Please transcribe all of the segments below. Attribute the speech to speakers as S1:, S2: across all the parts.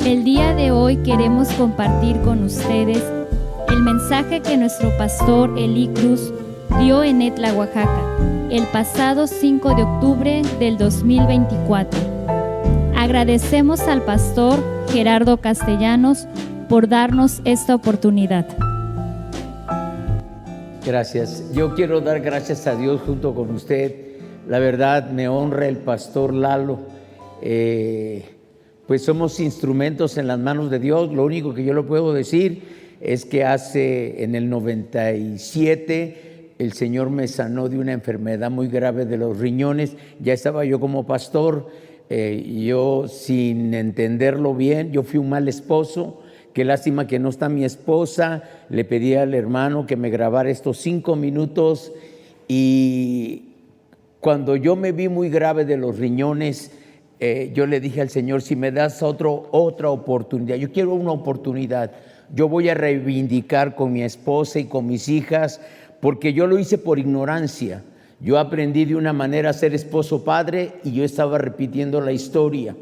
S1: El día de hoy queremos compartir con ustedes el mensaje que nuestro pastor Eli Cruz dio en Etla, Oaxaca, el pasado 5 de octubre del 2024. Agradecemos al pastor Gerardo Castellanos por darnos esta oportunidad.
S2: Gracias. Yo quiero dar gracias a Dios junto con usted. La verdad me honra el pastor Lalo. Pues somos instrumentos en las manos de Dios. Lo único que yo le puedo decir es que en el 97 el Señor me sanó de una enfermedad muy grave de los riñones. Ya estaba yo como pastor, yo sin entenderlo bien, yo fui un mal esposo. Qué lástima que no está mi esposa. Le pedí al hermano que me grabara estos 5 minutos y cuando yo me vi muy grave de los riñones, yo le dije al Señor, si me das otra oportunidad, yo quiero una oportunidad, yo voy a reivindicar con mi esposa y con mis hijas, porque yo lo hice por ignorancia. Yo aprendí de una manera a ser esposo padre y yo estaba repitiendo la historia.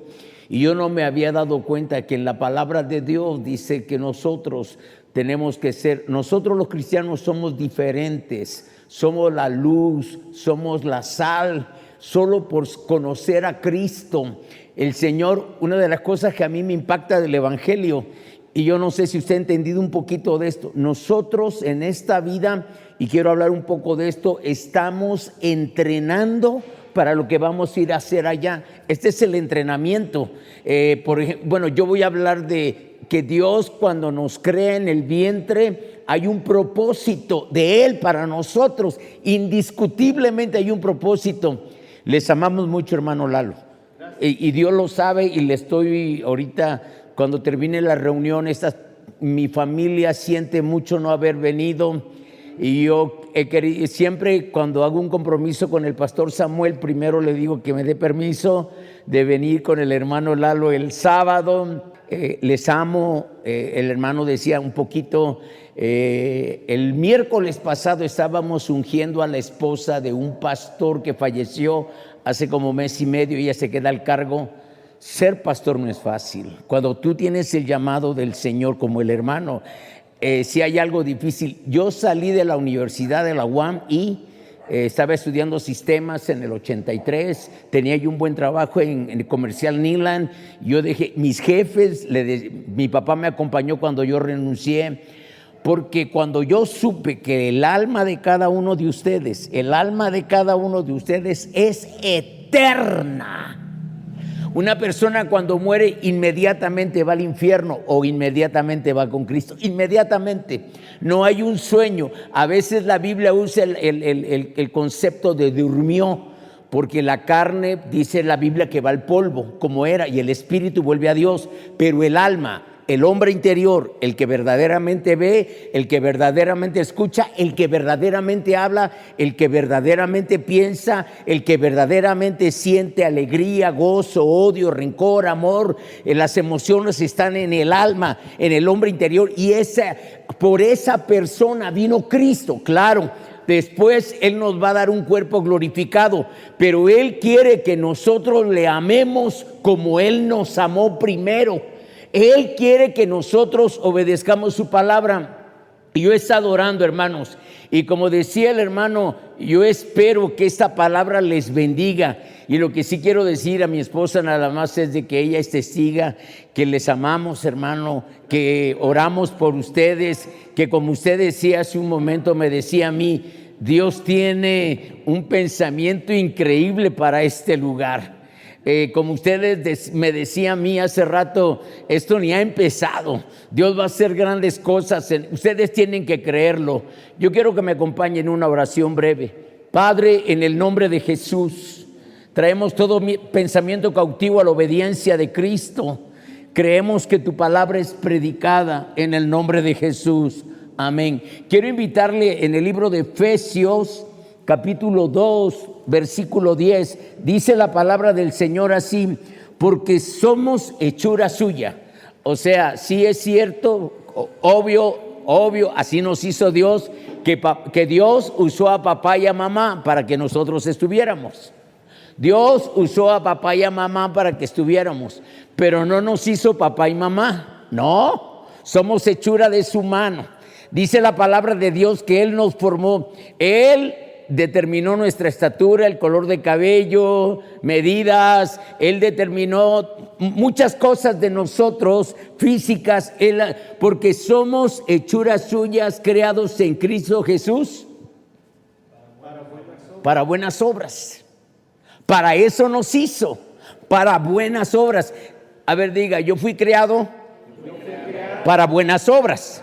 S2: Y yo no me había dado cuenta que en la palabra de Dios dice que nosotros tenemos que ser, nosotros los cristianos somos diferentes, somos la luz, somos la sal. Solo por conocer a Cristo, el Señor, una de las cosas que a mí me impacta del Evangelio, y yo no sé si usted ha entendido un poquito de esto, nosotros en esta vida, y quiero hablar un poco de esto, estamos entrenando para lo que vamos a ir a hacer allá. Este es el entrenamiento. Por ejemplo, bueno, yo voy a hablar de que Dios cuando nos crea en el vientre, hay un propósito de Él para nosotros, indiscutiblemente hay un propósito. Les amamos mucho, hermano Lalo, y Dios lo sabe, y le estoy ahorita, cuando termine la reunión, mi familia siente mucho no haber venido, y yo he querido, siempre cuando hago un compromiso con el pastor Samuel, primero le digo que me dé permiso de venir con el hermano Lalo el sábado. Les amo. El hermano decía un poquito, el miércoles pasado estábamos ungiendo a la esposa de un pastor que falleció hace como mes y medio, y ella se queda al cargo. Ser pastor no es fácil. Cuando tú tienes el llamado del Señor como el hermano, si hay algo difícil. Yo salí de la universidad de la UAM y estaba estudiando sistemas en el 83, tenía yo un buen trabajo en el comercial Niland. Yo dejé, mis jefes, mi papá me acompañó cuando yo renuncié, porque cuando yo supe que el alma de cada uno de ustedes es eterna. Una persona cuando muere inmediatamente va al infierno o inmediatamente va con Cristo, inmediatamente. No hay un sueño. A veces la Biblia usa el concepto de durmió, porque la carne, dice la Biblia, que va al polvo como era, y el espíritu vuelve a Dios, pero el alma, el hombre interior, el que verdaderamente ve, el que verdaderamente escucha, el que verdaderamente habla, el que verdaderamente piensa, el que verdaderamente siente alegría, gozo, odio, rencor, amor, las emociones están en el alma, en el hombre interior, y por esa persona vino Cristo. Claro, después Él nos va a dar un cuerpo glorificado, pero Él quiere que nosotros le amemos como Él nos amó primero. Él quiere que nosotros obedezcamos su palabra. Y yo he estado orando, hermanos, y como decía el hermano, yo espero que esta palabra les bendiga. Y lo que sí quiero decir a mi esposa nada más es de que ella es testiga, que les amamos, hermano, que oramos por ustedes, que como usted decía hace un momento, me decía a mí, Dios tiene un pensamiento increíble para este lugar. Como ustedes me decían a mí hace rato, esto ni ha empezado. Dios va a hacer grandes cosas. Ustedes tienen que creerlo. Yo quiero que me acompañen en una oración breve. Padre, en el nombre de Jesús, traemos todo mi pensamiento cautivo a la obediencia de Cristo. Creemos que tu palabra es predicada en el nombre de Jesús. Amén. Quiero invitarle en el libro de Efesios, capítulo 2, versículo 10, dice la palabra del Señor así, porque somos hechura suya. O sea, sí es cierto, obvio, así nos hizo Dios, que Dios usó a papá y a mamá para que nosotros estuviéramos. Dios usó a papá y a mamá para que estuviéramos, pero no nos hizo papá y mamá. No, somos hechura de su mano. Dice la palabra de Dios que Él nos formó. Él determinó nuestra estatura, el color de cabello, medidas. Él determinó muchas cosas de nosotros, físicas, porque somos hechuras suyas, creados en Cristo Jesús para buenas obras. Para eso nos hizo, para buenas obras. A ver, diga, yo fui creado para buenas obras.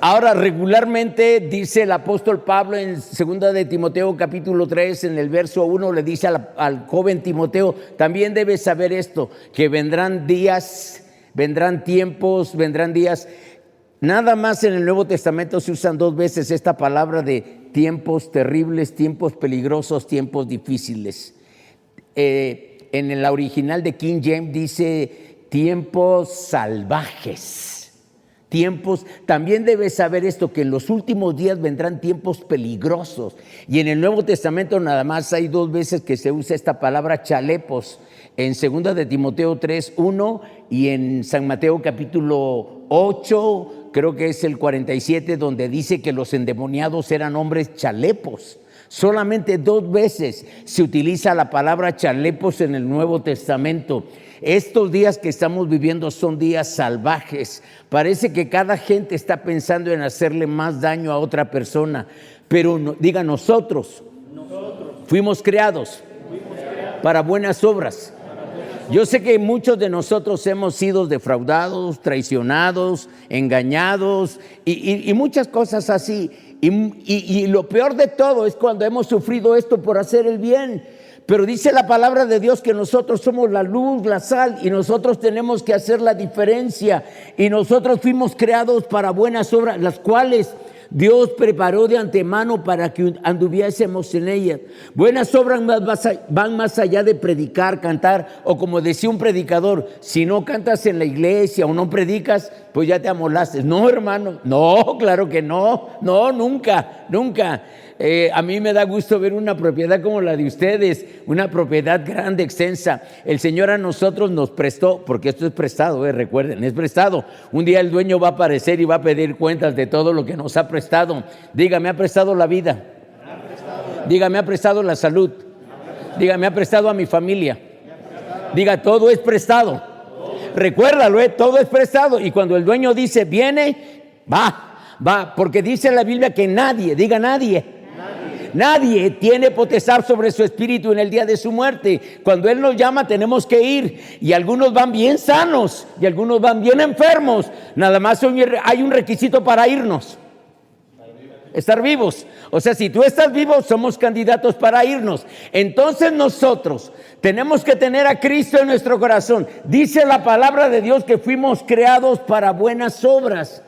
S2: Ahora, regularmente dice el apóstol Pablo en 2 de Timoteo capítulo 3, en el verso 1, le dice al joven Timoteo, también debes saber esto, que vendrán días, vendrán tiempos, vendrán días. Nada más en el Nuevo Testamento se usan 2 veces esta palabra de tiempos terribles, tiempos peligrosos, tiempos difíciles. En el original de King James dice tiempos salvajes. Tiempos, también debes saber esto, que en los últimos días vendrán tiempos peligrosos. Y en el Nuevo Testamento nada más hay 2 veces que se usa esta palabra chalepos, en 2 de Timoteo 3:1 y en San Mateo capítulo 8, creo que es el 47, donde dice que los endemoniados eran hombres chalepos. Solamente 2 veces se utiliza la palabra chalepos en el Nuevo Testamento. Estos días que estamos viviendo son días salvajes. Parece que cada gente está pensando en hacerle más daño a otra persona. Pero diga, nosotros fuimos creados para buenas obras. Yo sé que muchos de nosotros hemos sido defraudados, traicionados, engañados y muchas cosas así. Y lo peor de todo es cuando hemos sufrido esto por hacer el bien. Pero dice la palabra de Dios que nosotros somos la luz, la sal, y nosotros tenemos que hacer la diferencia. Y nosotros fuimos creados para buenas obras, las cuales Dios preparó de antemano para que anduviésemos en ellas. Buenas obras van más allá de predicar, cantar, o como decía un predicador, si no cantas en la iglesia o no predicas, pues ya te amolaste. No, hermano, no, claro que no, nunca. A mí me da gusto ver una propiedad como la de ustedes, una propiedad grande, extensa. El Señor a nosotros nos prestó, porque esto es prestado, recuerden, es prestado. Un día el dueño va a aparecer y va a pedir cuentas de todo lo que nos ha prestado. Diga, me ha prestado la vida. Diga, me ha prestado la salud. Diga, me ha prestado a mi familia. Diga, todo es prestado. Recuérdalo, todo es prestado. Y cuando el dueño dice, viene, va, porque dice la Biblia que nadie, diga nadie tiene potestad sobre su espíritu en el día de su muerte. Cuando Él nos llama tenemos que ir, y algunos van bien sanos y algunos van bien enfermos. Nada más hay un requisito para irnos: estar vivos. O sea, si tú estás vivo, somos candidatos para irnos. Entonces nosotros tenemos que tener a Cristo en nuestro corazón. Dice la palabra de Dios que fuimos creados para buenas obras.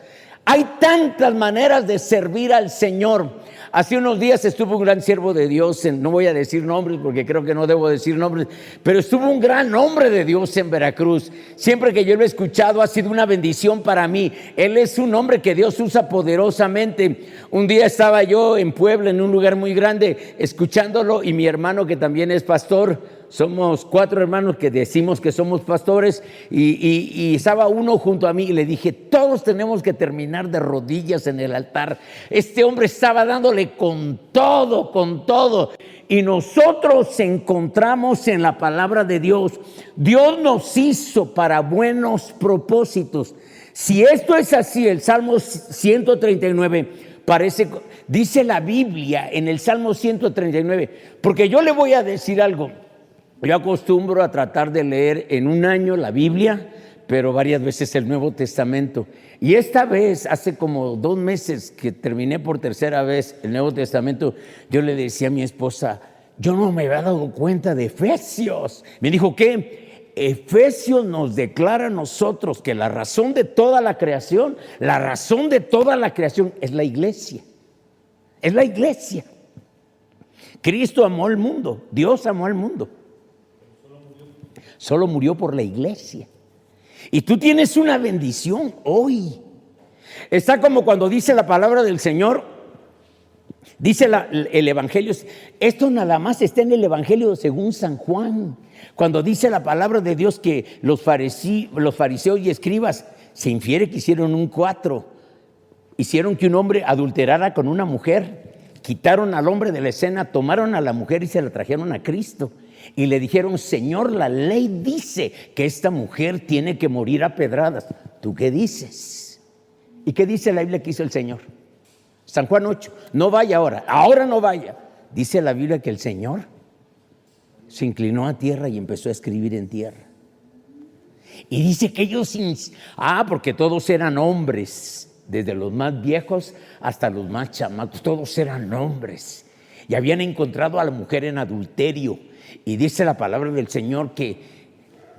S2: Hay tantas maneras de servir al Señor. Hace unos días estuvo un gran siervo de Dios, no voy a decir nombres porque creo que no debo decir nombres, pero estuvo un gran hombre de Dios en Veracruz. Siempre que yo lo he escuchado ha sido una bendición para mí. Él es un hombre que Dios usa poderosamente. Un día estaba yo en Puebla, en un lugar muy grande, escuchándolo, y mi hermano, que también es pastor, somos 4 hermanos que decimos que somos pastores, y estaba uno junto a mí y le dije, todos tenemos que terminar de rodillas en el altar. Este hombre estaba dándole con todo, y nosotros encontramos en la palabra de Dios. Dios nos hizo para buenos propósitos. Si esto es así, el Salmo 139 dice la Biblia en el Salmo 139, porque yo le voy a decir algo. Yo acostumbro a tratar de leer en un año la Biblia, pero varias veces el Nuevo Testamento. Y esta vez, hace como 2 meses que terminé por tercera vez el Nuevo Testamento, yo le decía a mi esposa, yo no me había dado cuenta de Efesios. Me dijo, ¿qué? Efesios nos declara a nosotros que la razón de toda la creación es la iglesia. Es la iglesia. Cristo amó al mundo, Dios amó al mundo. Solo murió por la iglesia. Y tú tienes una bendición hoy. Está como cuando dice la palabra del Señor Dice el Evangelio, esto nada más está en el Evangelio según San Juan, cuando dice la palabra de Dios que los fariseos y escribas se infiere que hicieron un 4, hicieron que un hombre adulterara con una mujer, quitaron al hombre de la escena, tomaron a la mujer y se la trajeron a Cristo y le dijeron: Señor, la ley dice que esta mujer tiene que morir a pedradas. ¿Tú qué dices? ¿Y qué dice la Biblia que hizo el Señor? San Juan 8, no vaya ahora no vaya. Dice la Biblia que el Señor se inclinó a tierra y empezó a escribir en tierra. Y dice que ellos, porque todos eran hombres, desde los más viejos hasta los más chamacos, todos eran hombres. Y habían encontrado a la mujer en adulterio. Y dice la palabra del Señor que,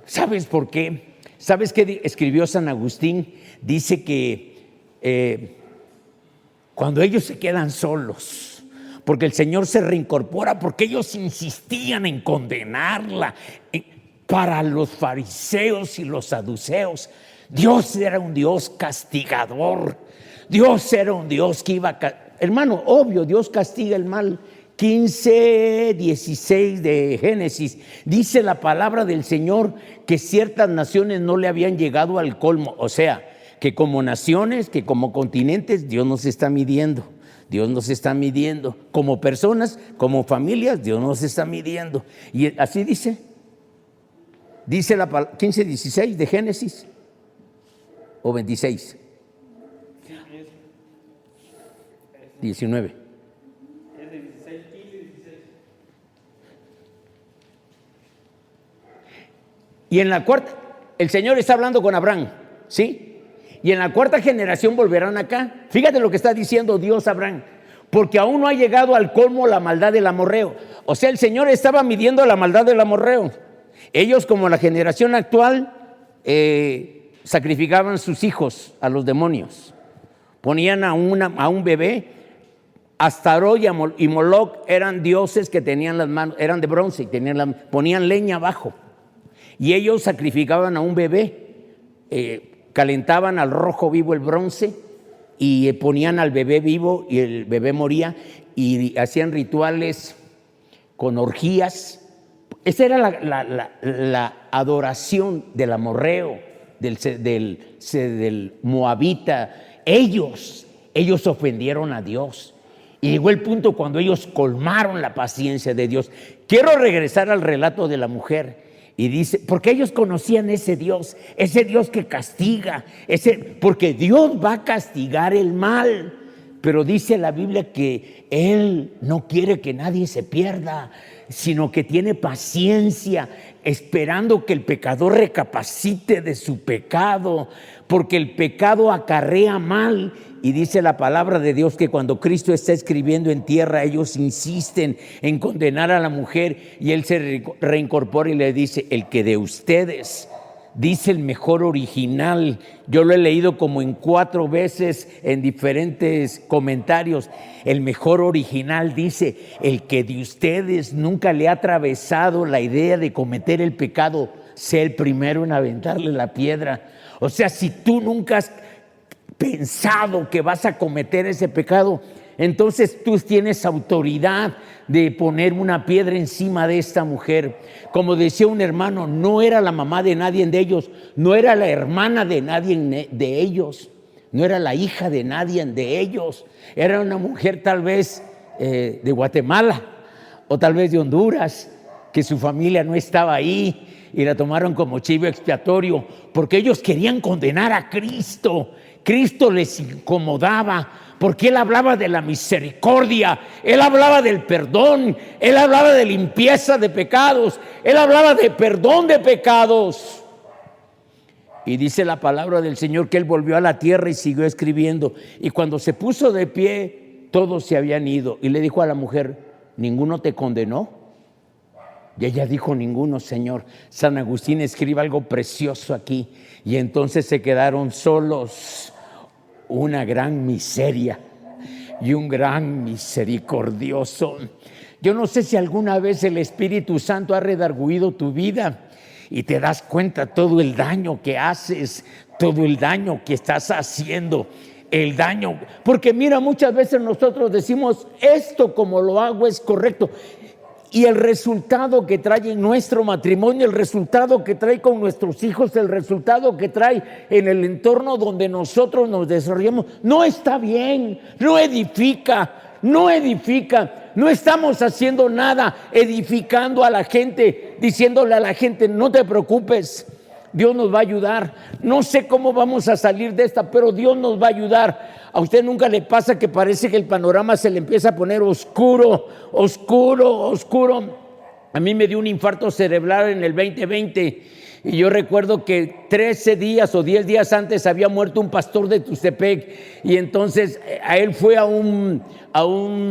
S2: ¿sabes por qué? ¿Sabes qué escribió San Agustín? Dice que cuando ellos se quedan solos, porque el Señor se reincorpora, porque ellos insistían en condenarla. Para los fariseos y los saduceos, Dios era un Dios castigador. Dios era un Dios que iba hermano, obvio, Dios castiga el mal. 15:16 de Génesis, dice la palabra del Señor que ciertas naciones no le habían llegado al colmo. O sea, que como naciones, que como continentes, Dios nos está midiendo. Dios nos está midiendo. Como personas, como familias, Dios nos está midiendo. Y así dice la 15:16 de Génesis, o 26, 19. Y en la cuarta, el Señor está hablando con Abraham, ¿sí? Y en la cuarta generación volverán acá. Fíjate lo que está diciendo Dios a Abraham: porque aún no ha llegado al colmo la maldad del amorreo. O sea, el Señor estaba midiendo la maldad del amorreo. Ellos, como la generación actual, sacrificaban sus hijos a los demonios. Ponían a un bebé. Astarot y Moloch eran dioses que tenían las manos, eran de bronce, ponían leña abajo. Y ellos sacrificaban a un bebé, calentaban al rojo vivo el bronce y ponían al bebé vivo y el bebé moría, y hacían rituales con orgías. Esa era la adoración del amorreo, del moabita. Ellos ofendieron a Dios. Y llegó el punto cuando ellos colmaron la paciencia de Dios. Quiero regresar al relato de la mujer. Y dice, porque ellos conocían ese Dios que castiga, porque Dios va a castigar el mal. Pero dice la Biblia que Él no quiere que nadie se pierda, sino que tiene paciencia, esperando que el pecador recapacite de su pecado, porque el pecado acarrea mal. Y dice la palabra de Dios que cuando Cristo está escribiendo en tierra, ellos insisten en condenar a la mujer, y Él se reincorpora y le dice: el que de ustedes, dice el mejor original, yo lo he leído como en 4 veces en diferentes comentarios, el mejor original dice: el que de ustedes nunca le ha atravesado la idea de cometer el pecado, sea el primero en aventarle la piedra. O sea, si tú nunca has pensado que vas a cometer ese pecado, entonces tú tienes autoridad de poner una piedra encima de esta mujer. Como decía un hermano, no era la mamá de nadie de ellos, no era la hermana de nadie de ellos, no era la hija de nadie de ellos. Era una mujer tal vez de Guatemala o tal vez de Honduras, que su familia no estaba ahí y la tomaron como chivo expiatorio, porque ellos querían condenar a Cristo. Cristo les incomodaba porque Él hablaba de la misericordia, Él hablaba del perdón, Él hablaba de limpieza de pecados, Él hablaba de perdón de pecados. Y dice la palabra del Señor que Él volvió a la tierra y siguió escribiendo. Y cuando se puso de pie, todos se habían ido. Y le dijo a la mujer: ¿ninguno te condenó? Y ella dijo: ninguno, Señor. San Agustín escribe algo precioso aquí. Y entonces se quedaron solos. Una gran miseria y un gran misericordioso. Yo no sé si alguna vez el Espíritu Santo ha redarguido tu vida y te das cuenta todo el daño que haces, todo el daño que estás haciendo. el daño. Porque mira, muchas veces nosotros decimos, esto como lo hago es correcto. Y el resultado que trae en nuestro matrimonio, el resultado que trae con nuestros hijos, el resultado que trae en el entorno donde nosotros nos desarrollamos, no está bien, no edifica, no edifica. No estamos haciendo nada edificando a la gente, diciéndole a la gente, no te preocupes, Dios nos va a ayudar. No sé cómo vamos a salir de esta, pero Dios nos va a ayudar. ¿A usted nunca le pasa que parece que el panorama se le empieza a poner oscuro, oscuro, oscuro? A mí me dio un infarto cerebral en el 2020 y yo recuerdo que 13 días o 10 días antes había muerto un pastor de Tustepec y entonces a él fue a un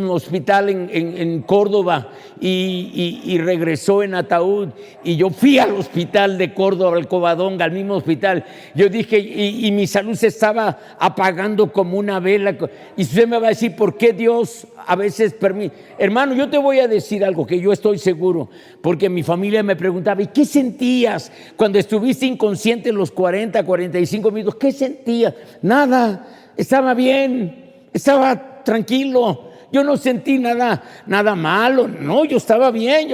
S2: hospital en Córdoba y regresó en ataúd, y yo fui al hospital de Córdoba, al Covadonga, al mismo hospital. Yo dije, y mi salud se estaba apagando como una vela, y usted me va a decir, ¿por qué Dios a veces permite? Hermano, yo te voy a decir algo que yo estoy seguro, porque mi familia me preguntaba, ¿y qué sentías cuando estuviste inconsciente los 40, 45 minutos? ¿Qué sentías? Nada, estaba bien, estaba tranquilo, yo no sentí nada malo, no, yo estaba bien.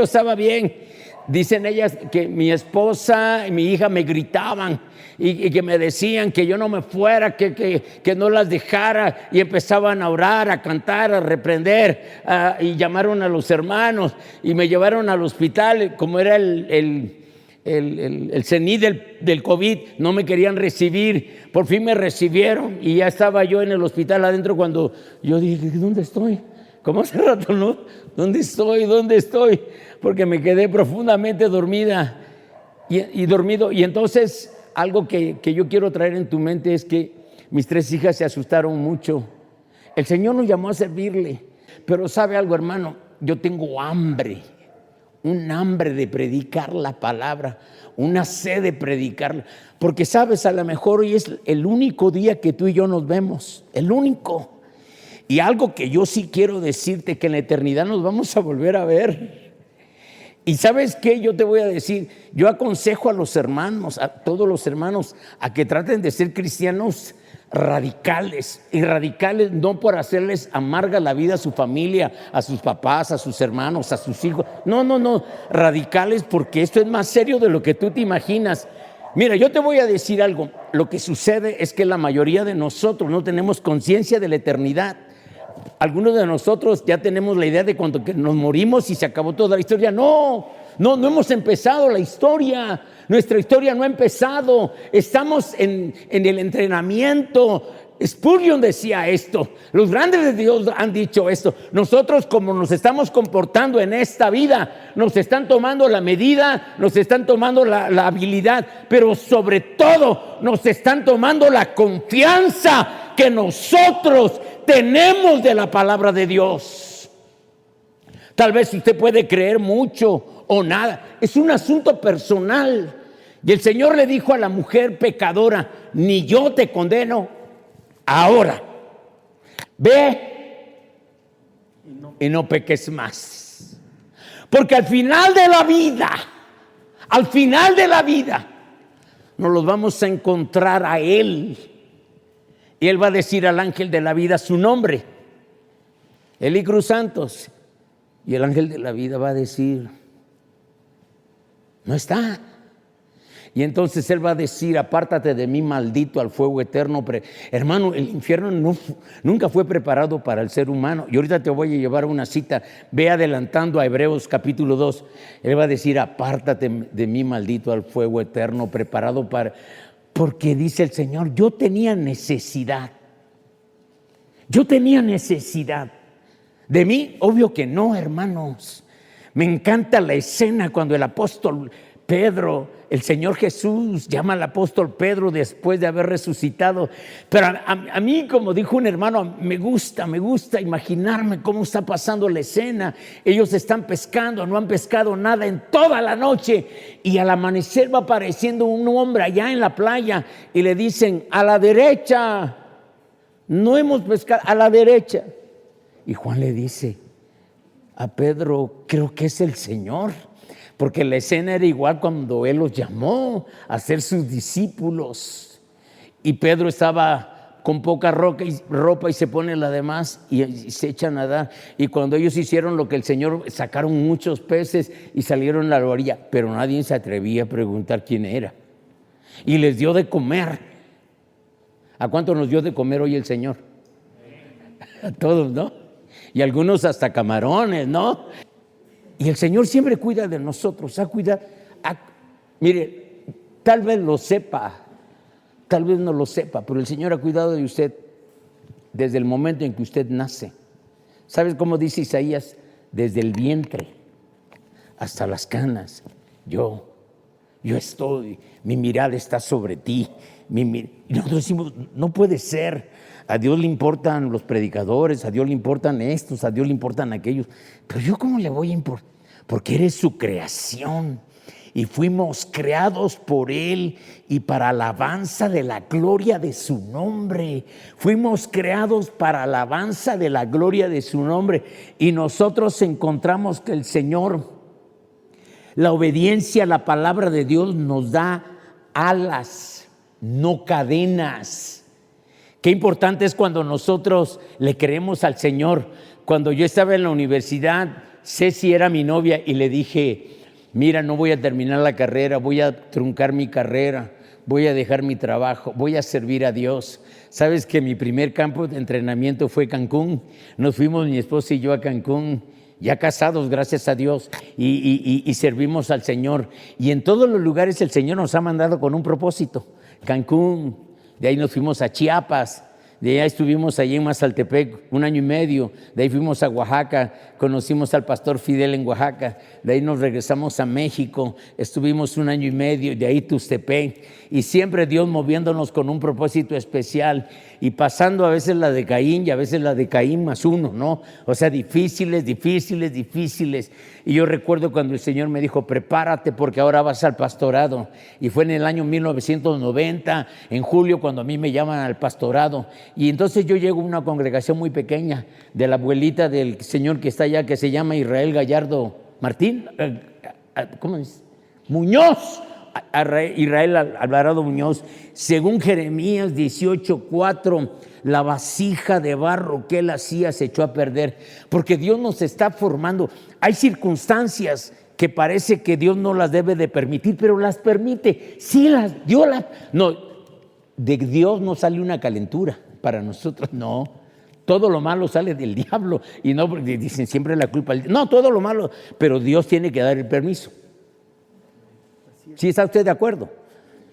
S2: Dicen ellas que mi esposa y mi hija me gritaban y que me decían que yo no me fuera, que no las dejara, y empezaban a orar, a cantar, a reprender, y llamaron a los hermanos y me llevaron al hospital. Como era el CENI del COVID, no me querían recibir. Por fin me recibieron y ya estaba yo en el hospital adentro cuando yo dije, ¿dónde estoy? Como hace rato, ¿no? ¿Dónde estoy? Porque me quedé profundamente dormida y dormido. Y entonces algo que yo quiero traer en tu mente es que mis 3 hijas se asustaron mucho. El Señor nos llamó a servirle, pero ¿sabe algo, hermano? Yo tengo hambre. Un hambre de predicar la palabra, una sed de predicarla, porque sabes, a lo mejor hoy es el único día que tú y yo nos vemos, el único. Y algo que yo sí quiero decirte, que en la eternidad nos vamos a volver a ver. Y ¿sabes qué? Yo te voy a decir, yo aconsejo a los hermanos, a todos los hermanos, a que traten de ser cristianos radicales, y radicales no por hacerles amarga la vida a su familia, a sus papás, a sus hermanos, a sus hijos. No, radicales, porque esto es más serio de lo que tú te imaginas. Mira, yo te voy a decir algo. Lo que sucede es que la mayoría de nosotros no tenemos conciencia de la eternidad. Algunos de nosotros ya tenemos la idea de cuando nos morimos y se acabó toda la historia. No hemos empezado la historia. Nuestra historia no ha empezado. Estamos en el entrenamiento. Spurgeon decía esto. Los grandes de Dios han dicho esto. Nosotros, como nos estamos comportando en esta vida, nos están tomando la medida, nos están tomando la habilidad, pero sobre todo nos están tomando la confianza que nosotros tenemos de la palabra de Dios. Tal vez usted puede creer mucho o nada. Es un asunto personal. Y el Señor le dijo a la mujer pecadora, ni yo te condeno. Ahora, ve y no peques más. Porque al final de la vida, nos los vamos a encontrar a Él. Y Él va a decir al ángel de la vida su nombre, Eli Cruz Santos. Y el ángel de la vida va a decir, no está. Y entonces Él va a decir, apártate de mí, maldito, al fuego eterno. Hermano, el infierno nunca fue preparado para el ser humano. Y ahorita te voy a llevar una cita. Ve adelantando a Hebreos capítulo 2. Él va a decir, apártate de mí, maldito, al fuego eterno, preparado para... Porque dice el Señor, yo tenía necesidad. ¿De mí? Obvio que no, hermanos. Me encanta la escena cuando el apóstol Pedro, el Señor Jesús llama al apóstol Pedro después de haber resucitado. Pero a mí, como dijo un hermano, me gusta imaginarme cómo está pasando la escena. Ellos están pescando, no han pescado nada en toda la noche, y al amanecer va apareciendo un hombre allá en la playa y le dicen, a la derecha, no hemos pescado, a la derecha. Y Juan le dice a Pedro, creo que es el Señor. Porque la escena era igual cuando Él los llamó a ser sus discípulos. Y Pedro estaba con poca ropa y se pone la demás y se echan a dar. Y cuando ellos hicieron lo que el Señor, sacaron muchos peces y salieron a la orilla, pero nadie se atrevía a preguntar quién era. Y les dio de comer. ¿A cuánto nos dio de comer hoy el Señor? A todos, ¿no? Y algunos hasta camarones, ¿no? Y el Señor siempre cuida de nosotros, mire, tal vez lo sepa, tal vez no lo sepa, pero el Señor ha cuidado de usted desde el momento en que usted nace. ¿Sabes cómo dice Isaías? Desde el vientre hasta las canas, yo estoy, mi mirada está sobre ti. Y nosotros decimos, no puede ser. A Dios le importan los predicadores, a Dios le importan estos, a Dios le importan aquellos. Pero yo, ¿cómo le voy a importar? Porque eres su creación y fuimos creados por Él y para alabanza de la gloria de su nombre. Fuimos creados para alabanza de la gloria de su nombre. Y nosotros encontramos que el Señor, la obediencia a la palabra de Dios nos da alas, no cadenas. Qué importante es cuando nosotros le creemos al Señor. Cuando yo estaba en la universidad, Ceci era mi novia y le dije, mira, no voy a terminar la carrera, voy a truncar mi carrera, voy a dejar mi trabajo, voy a servir a Dios. ¿Sabes que mi primer campo de entrenamiento fue Cancún? Nos fuimos mi esposa y yo a Cancún, ya casados, gracias a Dios, y servimos al Señor. Y en todos los lugares el Señor nos ha mandado con un propósito. Cancún, de ahí nos fuimos a Chiapas, de allá estuvimos allí en Mazaltepec 1 año y medio, de ahí fuimos a Oaxaca, conocimos al pastor Fidel en Oaxaca, de ahí nos regresamos a México, estuvimos 1 año y medio, de ahí Tuxtepec, y siempre Dios moviéndonos con un propósito especial y pasando a veces la de Caín y a veces la de Caín +1, ¿no? O sea, difíciles. Y yo recuerdo cuando el Señor me dijo, prepárate porque ahora vas al pastorado. Y fue en el año 1990, en julio, cuando a mí me llaman al pastorado. Y entonces yo llego a una congregación muy pequeña de la abuelita del señor que está allá, que se llama Israel Gallardo Martín, ¿cómo es? Muñoz. Israel Alvarado Muñoz, según Jeremías 18:4, la vasija de barro que él hacía se echó a perder, porque Dios nos está formando. Hay circunstancias que parece que Dios no las debe de permitir, pero las permite. Sí, no, de Dios no sale una calentura, para nosotros no. Todo lo malo sale del diablo y no, porque dicen siempre la culpa. No, todo lo malo, pero Dios tiene que dar el permiso. ¿Sí está usted de acuerdo?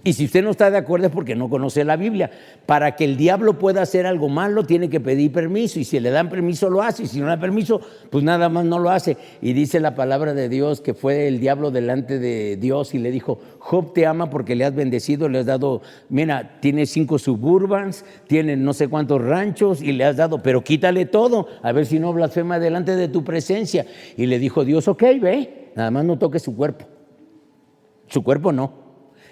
S2: Y si usted no está de acuerdo es porque no conoce la Biblia. Para que el diablo pueda hacer algo malo tiene que pedir permiso, y si le dan permiso lo hace, y si no le dan permiso pues nada más no lo hace. Y dice la palabra de Dios que fue el diablo delante de Dios y le dijo, Job te ama porque le has bendecido, le has dado, mira, tiene 5 suburbans, tiene no sé cuántos ranchos y le has dado, pero quítale todo, a ver si no blasfema delante de tu presencia. Y le dijo Dios, ok, ve, nada más no toques su cuerpo. Su cuerpo no.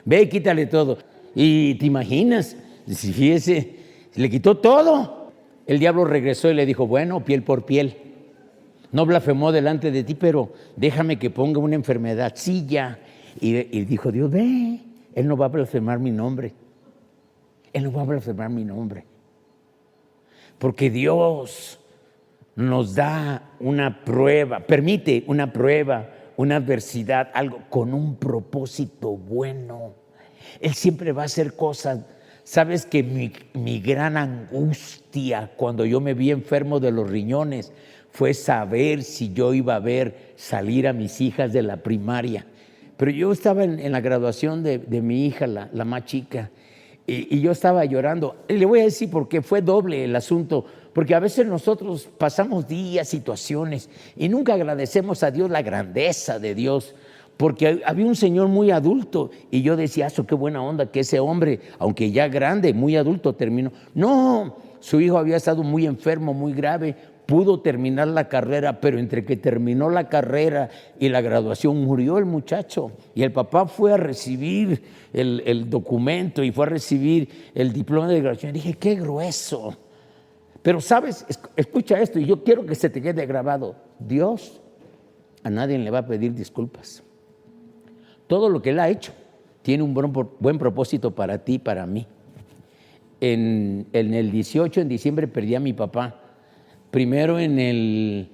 S2: Ve, quítale todo. Y te imaginas, si fíjese, le quitó todo. El diablo regresó y le dijo, bueno, piel por piel. No blasfemó delante de ti, pero déjame que ponga una enfermedad. Sí, ya. Y dijo Dios, ve, él no va a blasfemar mi nombre. Él no va a blasfemar mi nombre. Porque Dios nos da una prueba, permite una prueba, una adversidad, algo con un propósito bueno. Él siempre va a hacer cosas. Sabes que mi gran angustia cuando yo me vi enfermo de los riñones fue saber si yo iba a ver salir a mis hijas de la primaria. Pero yo estaba en la graduación de mi hija, la más chica, y yo estaba llorando. Y le voy a decir porque fue doble el asunto. Porque a veces nosotros pasamos días, situaciones, y nunca agradecemos a Dios la grandeza de Dios. Porque había un señor muy adulto, y yo decía, qué buena onda que ese hombre, aunque ya grande, muy adulto, terminó. No, su hijo había estado muy enfermo, muy grave, pudo terminar la carrera, pero entre que terminó la carrera y la graduación murió el muchacho. Y el papá fue a recibir el documento y fue a recibir el diploma de graduación. Y dije, qué grueso. Pero sabes, escucha esto y yo quiero que se te quede grabado. Dios a nadie le va a pedir disculpas. Todo lo que Él ha hecho tiene un buen propósito para ti y para mí. en el 18, en diciembre, perdí a mi papá. Primero en el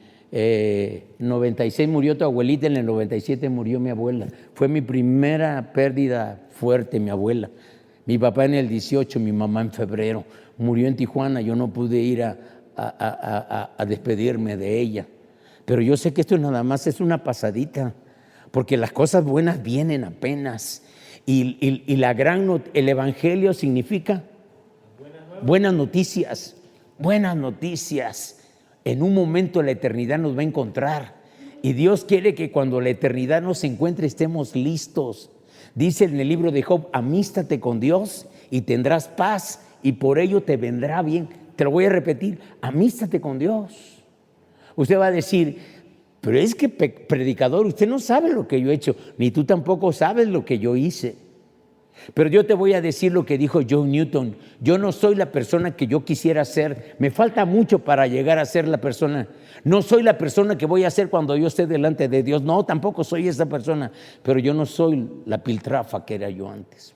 S2: 96 murió tu abuelita, en el 97 murió mi abuela. Fue mi primera pérdida fuerte, mi abuela. Mi papá en el 18, mi mamá en febrero. Murió en Tijuana, yo no pude ir a despedirme de ella. Pero yo sé que esto nada más es una pasadita, porque las cosas buenas vienen apenas. Y el Evangelio significa buenas noticias, buenas noticias. En un momento la eternidad nos va a encontrar. Y Dios quiere que cuando la eternidad nos encuentre estemos listos. Dice en el libro de Job, amístate con Dios y tendrás paz y por ello te vendrá bien. Te lo voy a repetir, amístate con Dios. Usted va a decir, pero es que predicador, usted no sabe lo que yo he hecho, ni tú tampoco sabes lo que yo hice. Pero yo te voy a decir lo que dijo John Newton. Yo no soy la persona que yo quisiera ser. Me falta mucho para llegar a ser la persona. No soy la persona que voy a ser cuando yo esté delante de Dios. No, tampoco soy esa persona. Pero yo no soy la piltrafa que era yo antes.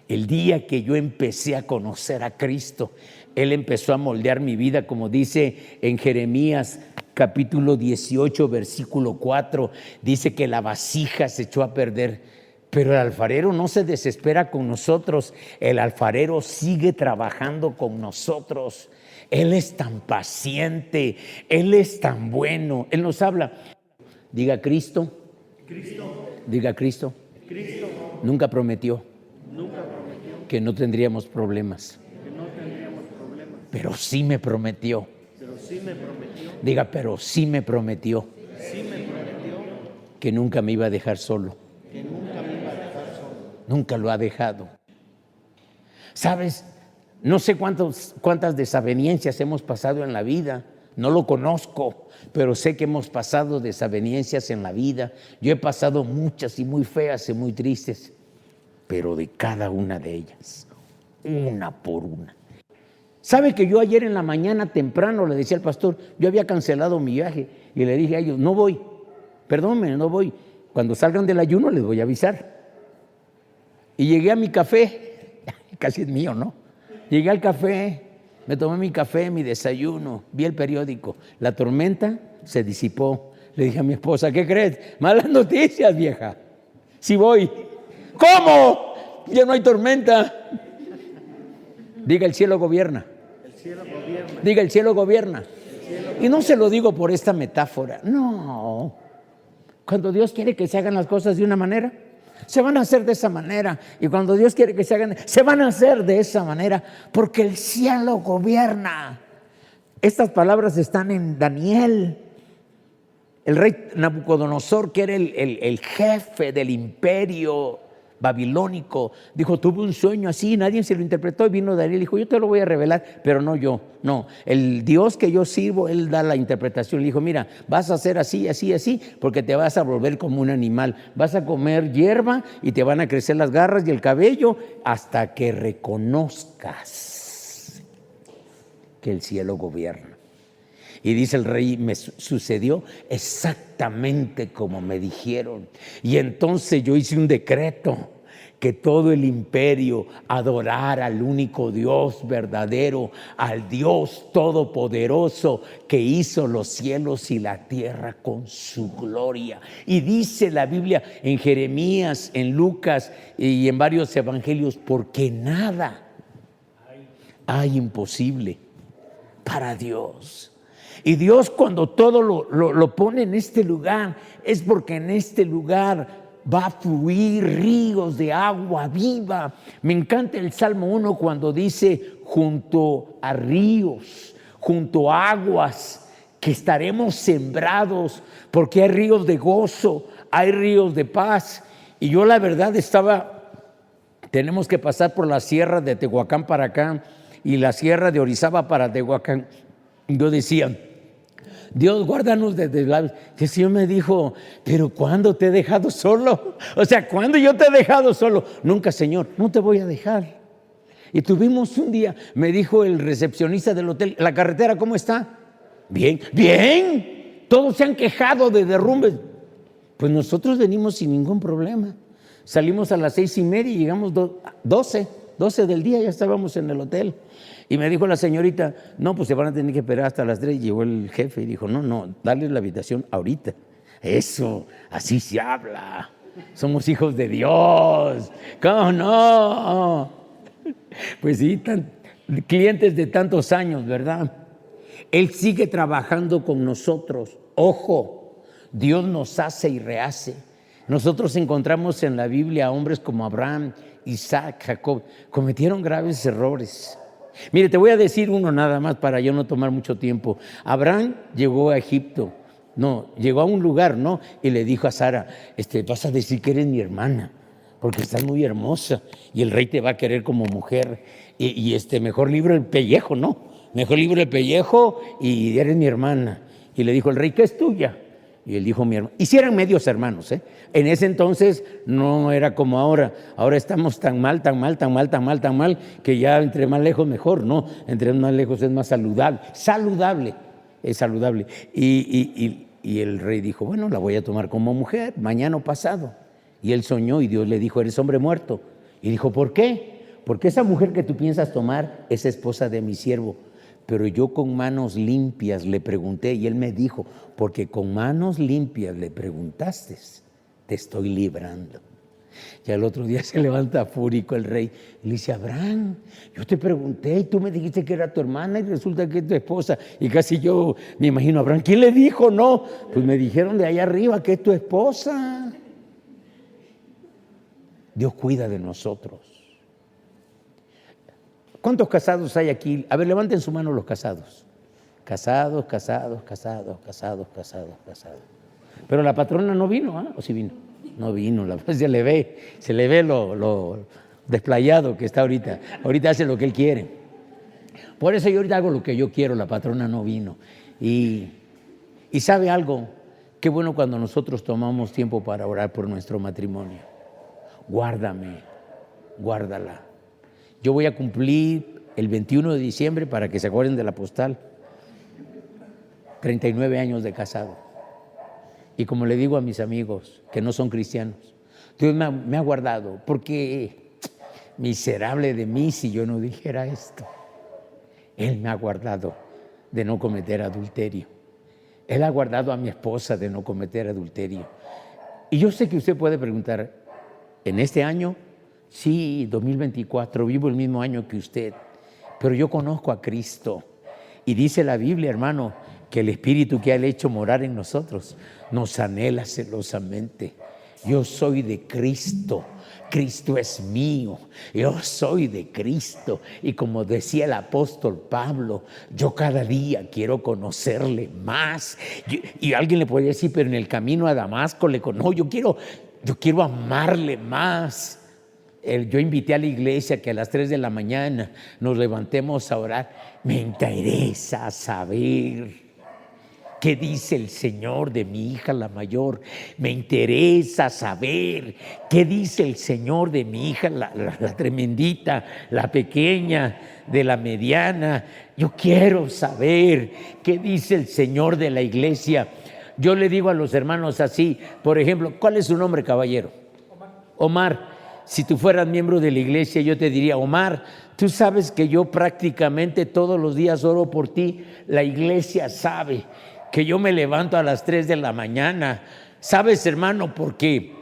S2: El día que yo empecé a conocer a Cristo, Él empezó a moldear mi vida, como dice en Jeremías capítulo 18, versículo 4. Dice que la vasija se echó a perder. Pero el alfarero no se desespera con nosotros, el alfarero sigue trabajando con nosotros. Él es tan paciente, Él es tan bueno. Él nos habla. Diga Cristo. Cristo. Diga Cristo. Cristo. Nunca prometió que no tendríamos problemas. Pero sí me prometió. Diga, pero sí me prometió. Que nunca me iba a dejar solo. Nunca lo ha dejado. ¿Sabes? No sé cuántas desavenencias hemos pasado en la vida. No lo conozco, pero sé que hemos pasado desavenencias en la vida. Yo he pasado muchas y muy feas y muy tristes, pero de cada una de ellas, una por una. ¿Sabe que yo ayer en la mañana temprano le decía al pastor, yo había cancelado mi viaje y le dije a ellos, no voy, perdónenme, no voy. Cuando salgan del ayuno les voy a avisar. Y llegué a mi café, casi es mío, ¿no? Llegué al café, me tomé mi café, mi desayuno, vi el periódico. La tormenta se disipó. Le dije a mi esposa, ¿qué crees? Malas noticias, vieja. Sí voy. ¿Cómo? Ya no hay tormenta. Diga, el cielo gobierna. El cielo gobierna. Diga, el cielo gobierna. Y no se lo digo por esta metáfora. No. Cuando Dios quiere que se hagan las cosas de una manera, se van a hacer de esa manera. Y cuando Dios quiere que se hagan, se van a hacer de esa manera, porque el cielo gobierna. Estas palabras están en Daniel. El rey Nabucodonosor, que era el jefe del imperio babilónico, dijo, tuve un sueño así, nadie se lo interpretó, y vino Daniel y dijo, yo te lo voy a revelar, pero no yo, no, el Dios que yo sirvo, Él da la interpretación. Le dijo, mira, vas a hacer así, así, así, porque te vas a volver como un animal, vas a comer hierba y te van a crecer las garras y el cabello hasta que reconozcas que el cielo gobierna. Y dice el rey, me sucedió exactamente como me dijeron. Y entonces yo hice un decreto que todo el imperio adorara al único Dios verdadero, al Dios todopoderoso que hizo los cielos y la tierra con su gloria. Y dice la Biblia en Jeremías, en Lucas y en varios evangelios, porque nada hay imposible para Dios. Y Dios, cuando todo lo pone en este lugar, es porque en este lugar va a fluir ríos de agua viva. Me encanta el Salmo 1 cuando dice, junto a ríos, junto a aguas, que estaremos sembrados, porque hay ríos de gozo, hay ríos de paz. Y yo la verdad tenemos que pasar por la sierra de Tehuacán para acá y la sierra de Orizaba para Tehuacán. Yo decía, Dios, guárdanos desde la... El Señor me dijo, pero ¿cuándo te he dejado solo? O sea, ¿cuándo yo te he dejado solo? Nunca, Señor, no te voy a dejar. Y tuvimos un día, me dijo el recepcionista del hotel, ¿la carretera cómo está? Bien, bien. Todos se han quejado de derrumbes. Pues nosotros venimos sin ningún problema. Salimos a las 6:30 y llegamos 12. 12 del día ya estábamos en el hotel. Y me dijo la señorita, no, pues se van a tener que esperar hasta las 3. Llegó el jefe y dijo, no, dale la habitación ahorita. Eso, así se habla. Somos hijos de Dios. ¿Cómo no? Pues sí, clientes de tantos años, ¿verdad? Él sigue trabajando con nosotros. Ojo, Dios nos hace y rehace. Nosotros encontramos en la Biblia a hombres como Abraham, Isaac, Jacob. Cometieron graves errores. Mire, te voy a decir uno nada más para yo no tomar mucho tiempo. Abraham llegó a Egipto. No, llegó a un lugar, ¿no? Y le dijo a Sara, vas a decir que eres mi hermana, porque estás muy hermosa y el rey te va a querer como mujer. Y mejor libro el pellejo, ¿no? Mejor libro el pellejo y eres mi hermana. Y le dijo el rey, ¿qué es tuya? Y él dijo, mi hermano. Y si eran medios hermanos, ¿eh? En ese entonces no era como ahora. Ahora estamos tan mal, que ya entre más lejos mejor, ¿no? Entre más lejos es más saludable. Es saludable. Y el rey dijo, bueno, la voy a tomar como mujer, mañana o pasado. Y él soñó y Dios le dijo, eres hombre muerto. Y dijo, ¿por qué? Porque esa mujer que tú piensas tomar es esposa de mi siervo. Pero yo con manos limpias le pregunté y él me dijo, porque con manos limpias le preguntaste, te estoy librando. Ya el otro día se levanta fúrico el rey y le dice, Abraham, yo te pregunté y tú me dijiste que era tu hermana y resulta que es tu esposa. Y casi yo me imagino, Abraham, ¿quién le dijo? No, pues me dijeron de allá arriba que es tu esposa. Dios cuida de nosotros. ¿Cuántos casados hay aquí? A ver, levanten su mano los casados. Casados. Pero la patrona no vino, ¿ah? ¿O sí vino? No vino, se le ve lo desplayado que está ahorita. Ahorita hace lo que él quiere. Por eso yo ahorita hago lo que yo quiero, la patrona no vino. Y ¿sabe algo? Qué bueno cuando nosotros tomamos tiempo para orar por nuestro matrimonio. Guárdame, guárdala. Yo voy a cumplir el 21 de diciembre, para que se acuerden de la postal, 39 años de casado. Y como le digo a mis amigos que no son cristianos, Dios me ha guardado, porque miserable de mí si yo no dijera esto. Él me ha guardado de no cometer adulterio. Él ha guardado a mi esposa de no cometer adulterio. Y yo sé que usted puede preguntar, ¿en este año? Sí, 2024, vivo el mismo año que usted, pero yo conozco a Cristo. Y dice la Biblia, hermano, que el Espíritu que ha hecho morar en nosotros nos anhela celosamente. Yo soy de Cristo, Cristo es mío, yo soy de Cristo. Y como decía el apóstol Pablo, yo cada día quiero conocerle más. Y alguien le podría decir, pero en el camino a Damasco no, yo quiero amarle más. Yo invité a la iglesia que a las 3 de la mañana nos levantemos a orar. Me interesa saber qué dice el Señor de mi hija la mayor. Me interesa saber qué dice el Señor de mi hija la tremendita, la pequeña, de la mediana. Yo quiero saber qué dice el Señor de la iglesia. Yo le digo a los hermanos así, por ejemplo, ¿cuál es su nombre, caballero? Omar. Si tú fueras miembro de la iglesia, yo te diría, Omar, tú sabes que yo prácticamente todos los días oro por ti. La iglesia sabe que yo me levanto a las 3 de la mañana. ¿Sabes, hermano? Porque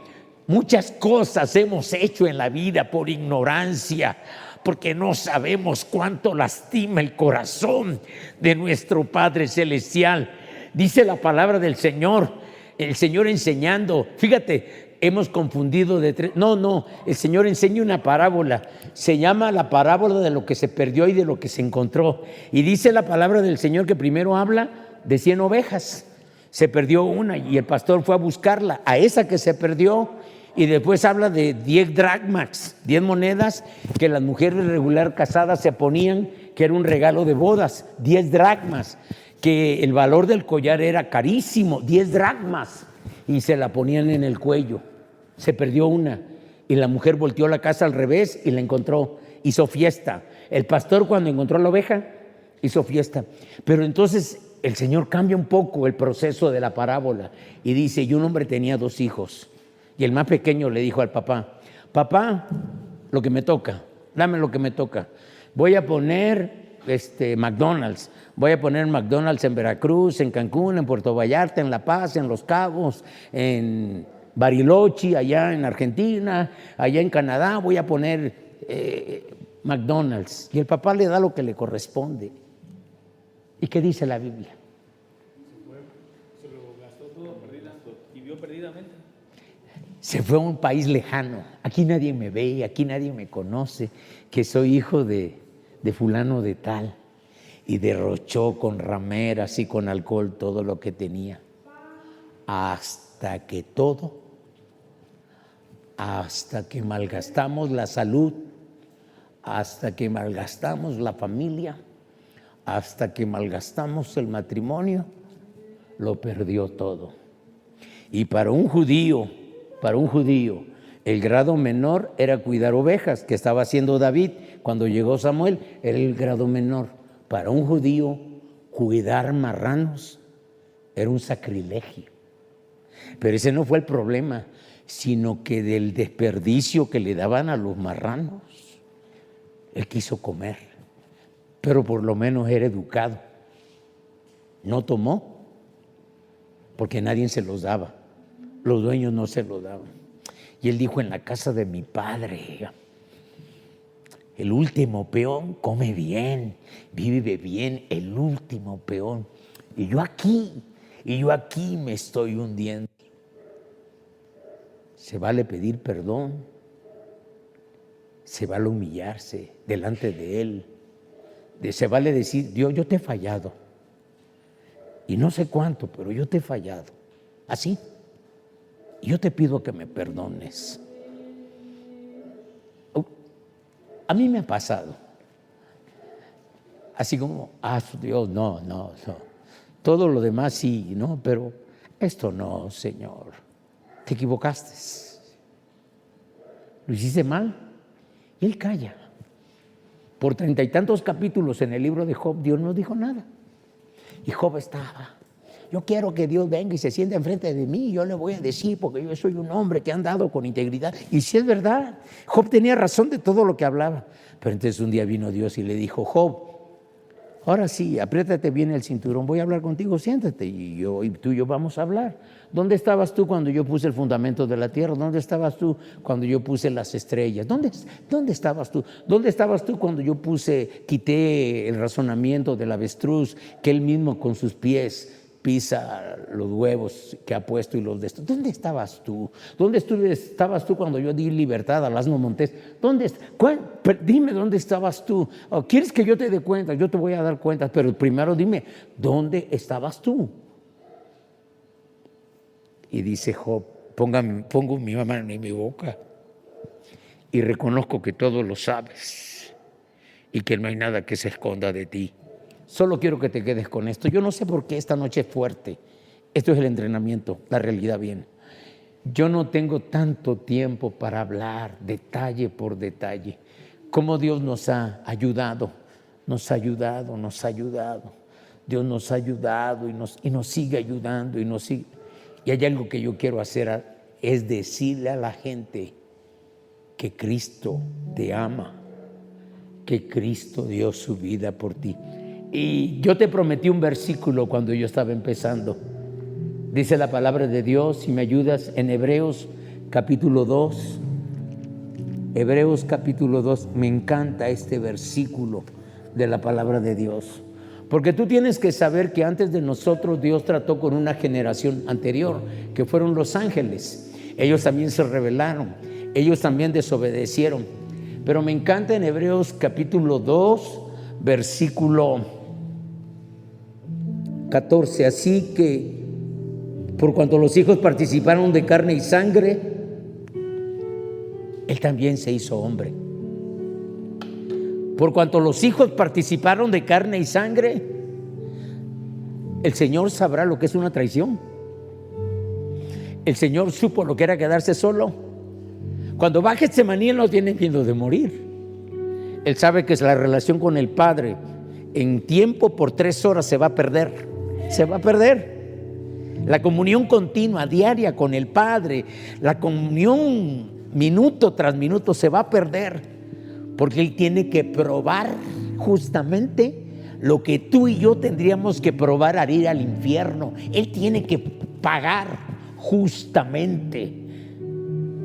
S2: muchas cosas hemos hecho en la vida por ignorancia, porque no sabemos cuánto lastima el corazón de nuestro Padre Celestial. Dice la palabra del Señor, el Señor enseñando, fíjate, hemos confundido de tres. No, el Señor enseña una parábola. Se llama la parábola de lo que se perdió y de lo que se encontró. Y dice la palabra del Señor que primero habla de 100 ovejas. Se perdió una y el pastor fue a buscarla, a esa que se perdió. Y después habla de 10 dracmas, 10 monedas que las mujeres regular casadas se ponían, que era un regalo de bodas. 10 dracmas, que el valor del collar era carísimo, 10 dracmas. Y se la ponían en el cuello. Se perdió una y la mujer volteó la casa al revés y la encontró. Hizo fiesta. El pastor, cuando encontró la oveja, hizo fiesta. Pero entonces el Señor cambia un poco el proceso de la parábola y dice, y un hombre tenía 2 hijos. Y el más pequeño le dijo al papá, papá, lo que me toca. dame lo que me toca. Voy a poner McDonald's. Voy a poner McDonald's en Veracruz, en Cancún, en Puerto Vallarta, en La Paz, en Los Cabos, en Bariloche, allá en Argentina, allá en Canadá. Voy a poner McDonald's. Y el papá le da lo que le corresponde. ¿Y qué dice la Biblia?
S3: Se lo gastó todo vivió perdidamente.
S2: Se fue a un país lejano. Aquí nadie me ve, aquí nadie me conoce, que soy hijo de fulano de tal. Y derrochó con rameras y con alcohol todo lo que tenía. Hasta que malgastamos la salud, hasta que malgastamos la familia, hasta que malgastamos el matrimonio, lo perdió todo. Y para un judío, el grado menor era cuidar ovejas, que estaba haciendo David. Cuando llegó Samuel, era el grado menor. Para un judío, cuidar marranos era un sacrilegio. Pero ese no fue el problema, sino que del desperdicio que le daban a los marranos, él quiso comer, pero por lo menos era educado. No tomó, porque nadie se los daba. Los dueños no se los daban. Y él dijo: en la casa de mi padre, el último peón come bien, vive bien, el último peón. Y yo aquí me estoy hundiendo. Se vale pedir perdón, se vale humillarse delante de Él, se vale decir: Dios, yo te he fallado. Y no sé cuánto, pero yo te he fallado. Así. Y yo te pido que me perdones. A mí me ha pasado. Así como, Dios, no. Todo lo demás sí, ¿no? Pero esto no, Señor. Te equivocaste. Lo hiciste mal. Y Él calla. Por 30 y tantos capítulos en el libro de Job, Dios no dijo nada. Y Job estaba: yo quiero que Dios venga y se sienta enfrente de mí, y yo le voy a decir, porque yo soy un hombre que ha andado con integridad. Y sí es verdad, Job tenía razón de todo lo que hablaba. Pero entonces un día vino Dios y le dijo: Job, ahora sí, apriétate bien el cinturón, voy a hablar contigo, siéntate, y tú y yo vamos a hablar. ¿Dónde estabas tú cuando yo puse el fundamento de la tierra? ¿Dónde estabas tú cuando yo puse las estrellas? ¿Dónde estabas tú? ¿Dónde estabas tú cuando yo quité el razonamiento del avestruz, que él mismo con sus pies pisa los huevos que ha puesto y los de esto? ¿Dónde estabas tú? ¿Dónde estabas tú cuando yo di libertad al asno montés? Dime dónde estabas tú. ¿Quieres que yo te dé cuenta? Yo te voy a dar cuenta, pero primero dime, ¿dónde estabas tú? Y dice Job: pongo mi mano en mi boca y reconozco que todo lo sabes y que no hay nada que se esconda de ti. Solo quiero que te quedes con esto. Yo no sé por qué esta noche es fuerte. Esto es el entrenamiento, la realidad viene. Yo no tengo tanto tiempo para hablar detalle por detalle. Cómo Dios nos ha ayudado. Dios nos ha ayudado y nos sigue ayudando Y hay algo que yo quiero hacer, es decirle a la gente que Cristo te ama, que Cristo dio su vida por ti. Y yo te prometí un versículo cuando yo estaba empezando. Dice la palabra de Dios, si me ayudas, en Hebreos capítulo 2. Hebreos capítulo 2, me encanta este versículo de la palabra de Dios. Porque tú tienes que saber que antes de nosotros Dios trató con una generación anterior, que fueron los ángeles. Ellos también se rebelaron, ellos también desobedecieron. Pero me encanta en Hebreos capítulo 2, versículo 14. Así que, por cuanto los hijos participaron de carne y sangre, Él también se hizo hombre. Por cuanto los hijos participaron de carne y sangre, el Señor sabrá lo que es una traición. El Señor supo lo que era quedarse solo. Cuando va a Getsemaní, Él no tiene miedo de morir. Él sabe que la relación con el Padre en tiempo por 3 horas se va a perder. Se va a perder. La comunión continua, diaria con el Padre, la comunión minuto tras minuto se va a perder. porque Él tiene que probar justamente lo que tú y yo tendríamos que probar al ir al infierno. Él tiene que pagar justamente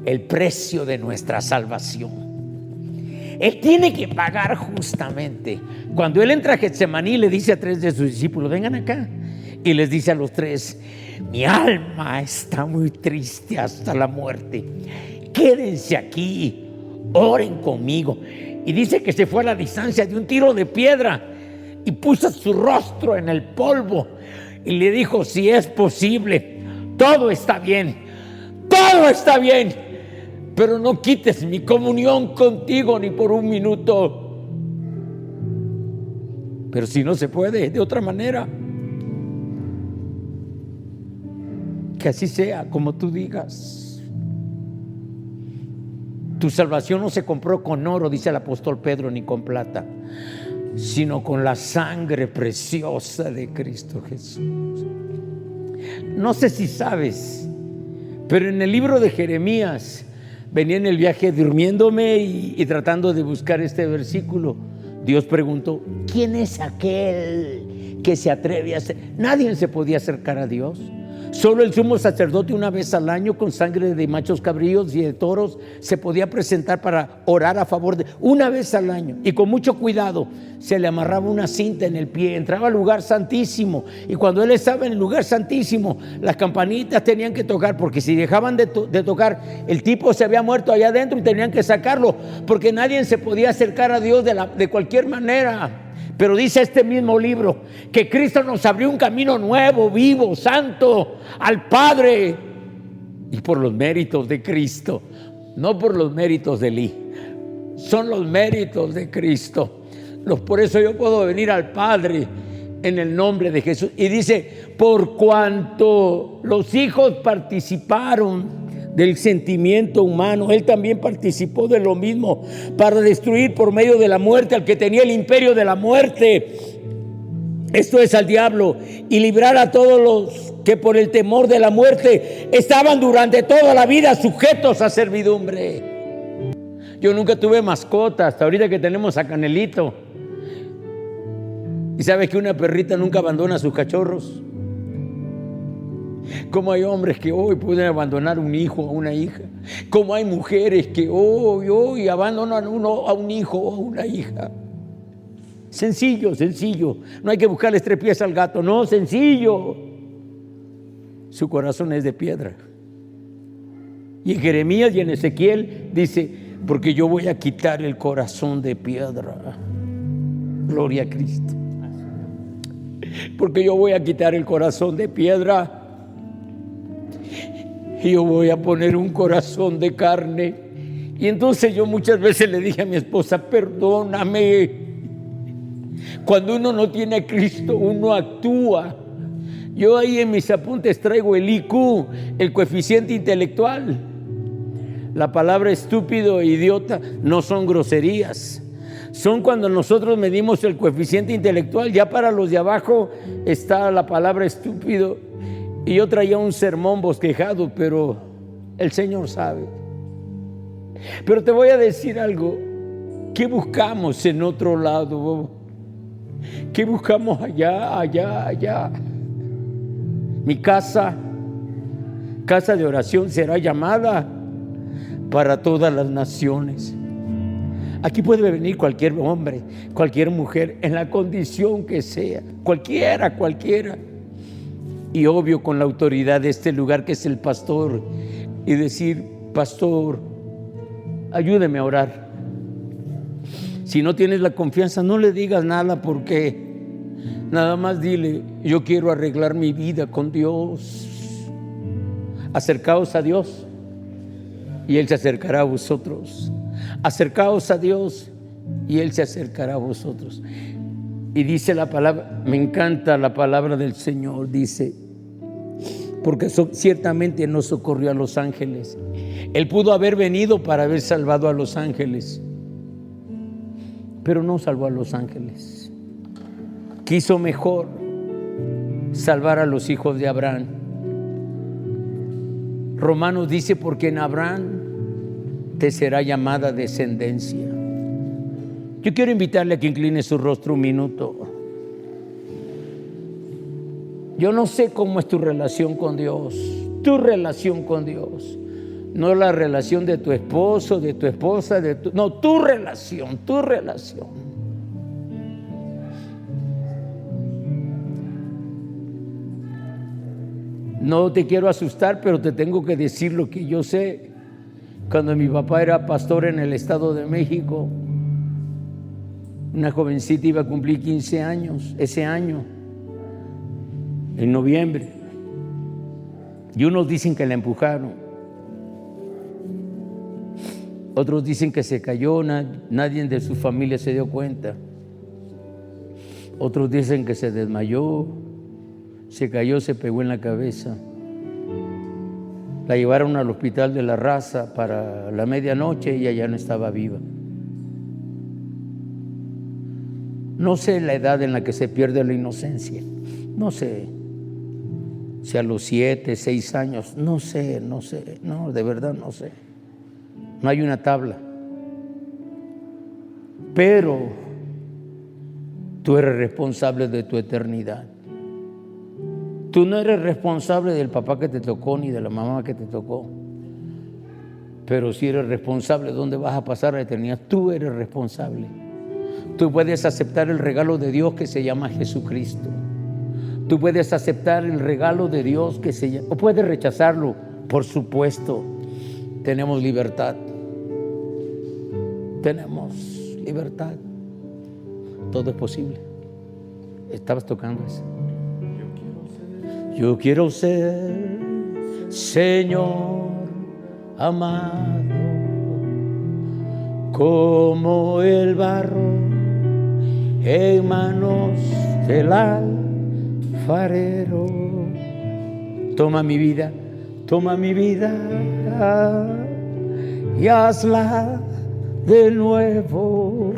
S2: el precio de nuestra salvación. Él tiene que pagar justamente. Cuando Él entra a Getsemaní, le dice a 3 de sus discípulos: vengan acá. Y les dice a los 3: mi alma está muy triste hasta la muerte. Quédense aquí, oren conmigo. Y dice que se fue a la distancia de un tiro de piedra y puso su rostro en el polvo y le dijo: si es posible, todo está bien, pero no quites mi comunión contigo ni por un minuto. Pero si no se puede de otra manera, que así sea como tú digas. Tu salvación no se compró con oro, dice el apóstol Pedro, ni con plata, sino con la sangre preciosa de Cristo Jesús. No sé si sabes, pero en el libro de Jeremías, venía en el viaje durmiéndome y tratando de buscar este versículo. Dios preguntó: ¿quién es aquel que se atreve a hacer? Nadie se podía acercar a Dios. Solo el sumo sacerdote, una vez al año, con sangre de machos cabríos y de toros, se podía presentar para orar a favor de, una vez al año, y con mucho cuidado se le amarraba una cinta en el pie, entraba al lugar santísimo, y cuando él estaba en el lugar santísimo, las campanitas tenían que tocar, porque si dejaban de tocar, el tipo se había muerto allá adentro y tenían que sacarlo, porque nadie se podía acercar a Dios de cualquier manera. Pero dice este mismo libro que Cristo nos abrió un camino nuevo, vivo, santo al Padre, y por los méritos de Cristo, no por los méritos de Eli, son los méritos de Cristo. Por eso yo puedo venir al Padre en el nombre de Jesús. Y dice: por cuanto los hijos participaron del sentimiento humano, Él también participó de lo mismo, para destruir por medio de la muerte al que tenía el imperio de la muerte, esto es, al diablo, y librar a todos los que por el temor de la muerte estaban durante toda la vida sujetos a servidumbre. Yo nunca tuve mascota hasta ahorita que tenemos a Canelito. Y sabe que una perrita nunca abandona a sus cachorros. Como hay hombres que hoy pueden abandonar un hijo o una hija, como hay mujeres que hoy abandonan a un hijo o a una hija. Sencillo, no hay que buscarles 3 pies al gato, no, sencillo. Su corazón es de piedra. Y en Jeremías y en Ezequiel dice: porque yo voy a quitar el corazón de piedra. Gloria a Cristo. Porque yo voy a quitar el corazón de piedra y yo voy a poner un corazón de carne. Y entonces yo muchas veces le dije a mi esposa: perdóname. Cuando uno no tiene a Cristo, uno actúa. Yo ahí en mis apuntes traigo el IQ, el coeficiente intelectual. La palabra estúpido e idiota no son groserías, son cuando nosotros medimos el coeficiente intelectual. Ya para los de abajo está la palabra estúpido. Y yo traía un sermón bosquejado, pero el Señor sabe. Pero te voy a decir algo: ¿qué buscamos en otro lado? ¿Qué buscamos allá? Mi casa de oración será llamada para todas las naciones. Aquí puede venir cualquier hombre, cualquier mujer, en la condición que sea, cualquiera. Y obvio, con la autoridad de este lugar, que es el pastor, y decir: pastor, ayúdeme a orar. Si no tienes la confianza, no le digas nada, porque nada más dile: yo quiero arreglar mi vida con Dios. Acercaos a Dios y Él se acercará a vosotros. Acercaos a Dios y Él se acercará a vosotros. Y dice la palabra, me encanta la palabra del Señor, dice: porque ciertamente no socorrió a los ángeles. Él pudo haber venido para haber salvado a los ángeles, pero no salvó a los ángeles. Quiso mejor salvar a los hijos de Abraham. Romanos dice: porque en Abraham te será llamada descendencia. Yo quiero invitarle a que incline su rostro un minuto. Yo no sé cómo es tu relación con Dios, tu relación con Dios. No la relación de tu esposo, de tu esposa, no, tu relación, tu relación. No te quiero asustar, pero te tengo que decir lo que yo sé. Cuando mi papá era pastor en el Estado de México, una jovencita iba a cumplir 15 años ese año, en noviembre. Y unos dicen que la empujaron, otros dicen que se cayó, nadie de su familia se dio cuenta. Otros dicen que se desmayó, se cayó, se pegó en la cabeza. La llevaron al hospital de La Raza para la medianoche y ella ya no estaba viva. No sé la edad en la que se pierde la inocencia. No sé si a los 7, 6 años. No sé, no, de verdad no sé. No hay una tabla. Pero tú eres responsable de tu eternidad. Tú no eres responsable del papá que te tocó ni de la mamá que te tocó, pero sí eres responsable de dónde vas a pasar la eternidad. Tú eres responsable. Tú puedes aceptar el regalo de Dios que se llama Jesucristo. Tú puedes aceptar el regalo de Dios que se llama, o puedes rechazarlo, por supuesto. Tenemos libertad. Tenemos libertad. Todo es posible. Estabas tocando eso. Yo quiero ser, Señor amado, como el barro en manos del alfarero. Toma mi vida y hazla de nuevo.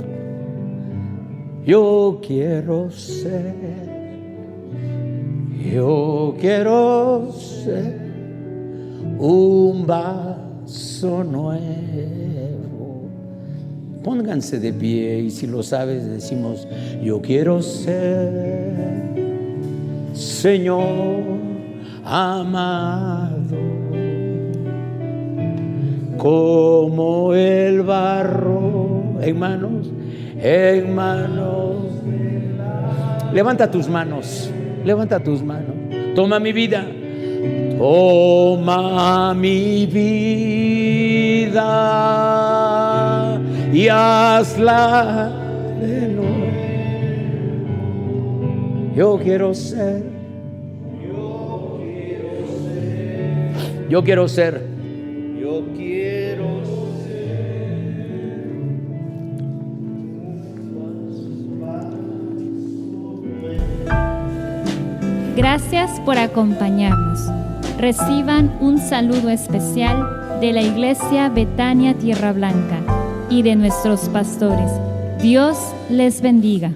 S2: Yo quiero ser un vaso nuevo. Pónganse de pie y si lo sabes decimos: yo quiero ser, Señor amado, como el barro en manos. Levanta tus manos. Toma mi vida. Toma mi vida y hazla de nuevo. Yo quiero ser.
S1: Gracias por acompañarnos. Reciban un saludo especial de la Iglesia Betania Tierra Blanca y de nuestros pastores. Dios les bendiga.